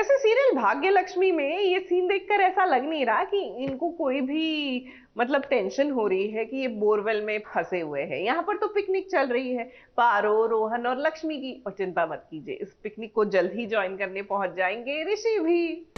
वैसे सीरियल भाग्य लक्ष्मी में ये सीन देखकर ऐसा लग नहीं रहा कि इनको कोई भी मतलब टेंशन हो रही है कि ये बोरवेल में फंसे हुए हैं। यहाँ पर तो पिकनिक चल रही है, पारो, रोहन और लक्ष्मी की। और चिंता मत कीजिए, इस पिकनिक को जल्द ही ज्वाइन करने पहुंच जाएंगे ऋषि भी।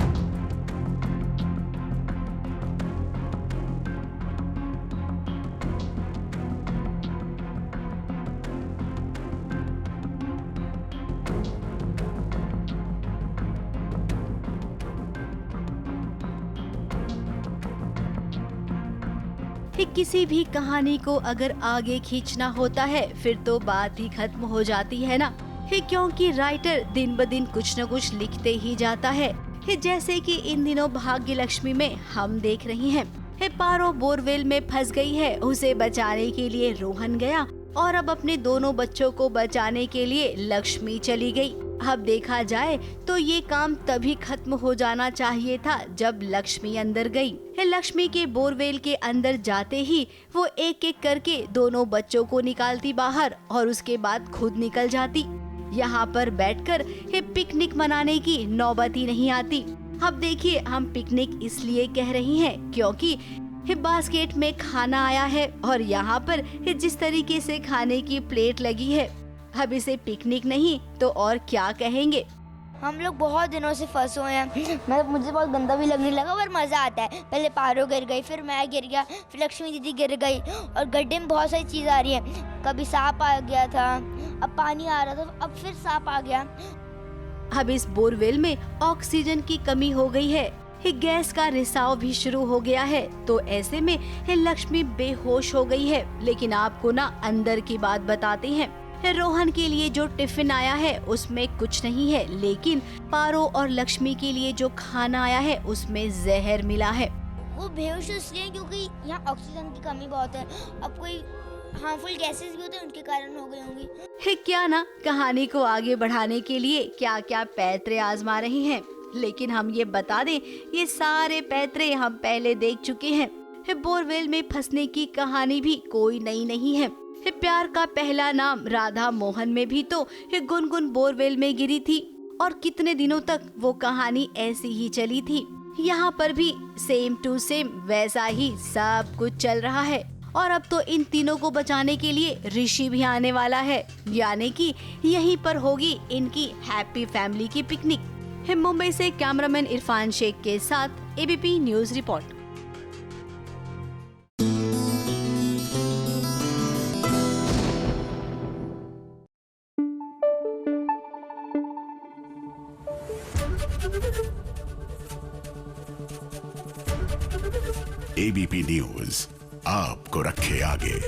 कि किसी भी कहानी को अगर आगे खींचना होता है फिर तो बात ही खत्म हो जाती है ना। क्योंकि राइटर दिन ब दिन कुछ न कुछ लिखते ही जाता है। जैसे कि इन दिनों भाग्य लक्ष्मी में हम देख रही हैं। पारो बोरवेल में फंस गई है, उसे बचाने के लिए रोहन गया और अब अपने दोनों बच्चों को बचाने के लिए लक्ष्मी चली गई। अब देखा जाए तो ये काम तभी खत्म हो जाना चाहिए था जब लक्ष्मी अंदर गई। लक्ष्मी के बोरवेल के अंदर जाते ही वो एक एक करके दोनों बच्चों को निकालती बाहर और उसके बाद खुद निकल जाती। यहाँ पर बैठकर पिकनिक मनाने की नौबत ही नहीं आती। अब देखिए, हम पिकनिक इसलिए कह रही हैं क्योंकि बास्केट में खाना आया है और यहाँ पर जिस तरीके से खाने की प्लेट लगी है, अब इसे पिकनिक नहीं तो और क्या कहेंगे। हम लोग बहुत दिनों से फंसे हुए हैं। मुझे बहुत गंदा भी लगने लगा पर मज़ा आता है। पहले पारो गिर गई, फिर मैं गिर गया, फिर लक्ष्मी दीदी गिर गई और गड्ढे में बहुत सारी चीज़ आ रही है। कभी सांप आ गया था, अब पानी आ रहा था, अब फिर सांप आ गया। अब इस बोरवेल में ऑक्सीजन की कमी हो गई है, गैस का रिसाव भी शुरू हो गया है। तो ऐसे में लक्ष्मी बेहोश हो गई है। लेकिन आपको ना अंदर की बात बताते हैं। रोहन के लिए जो टिफिन आया है उसमें कुछ नहीं है, लेकिन पारो और लक्ष्मी के लिए जो खाना आया है उसमें जहर मिला है। वो बेहोश इसलिए क्योंकि यहाँ ऑक्सीजन की कमी बहुत है। अब कोई हार्मफुल गैसेस भी होते हैं, उनके कारण हो गई होंगी। क्या ना, कहानी को आगे बढ़ाने के लिए क्या क्या पैतरे आजमा रही हैं। लेकिन हम ये बता दें, ये सारे पैतरे हम पहले देख चुके हैं। बोरवेल में फंसने की कहानी भी कोई नई नहीं है। प्यार का पहला नाम राधा मोहन में भी तो गुनगुन बोरवेल में गिरी थी और कितने दिनों तक वो कहानी ऐसी ही चली थी। यहाँ पर भी सेम टू सेम वैसा ही सब कुछ चल रहा है। और अब तो इन तीनों को बचाने के लिए ऋषि भी आने वाला है, यानी कि यहीं पर होगी इनकी हैप्पी फैमिली की पिकनिक। मुंबई से कैमरामैन इरफान शेख के साथ ABP news report. ABP news आपको रखे आगे।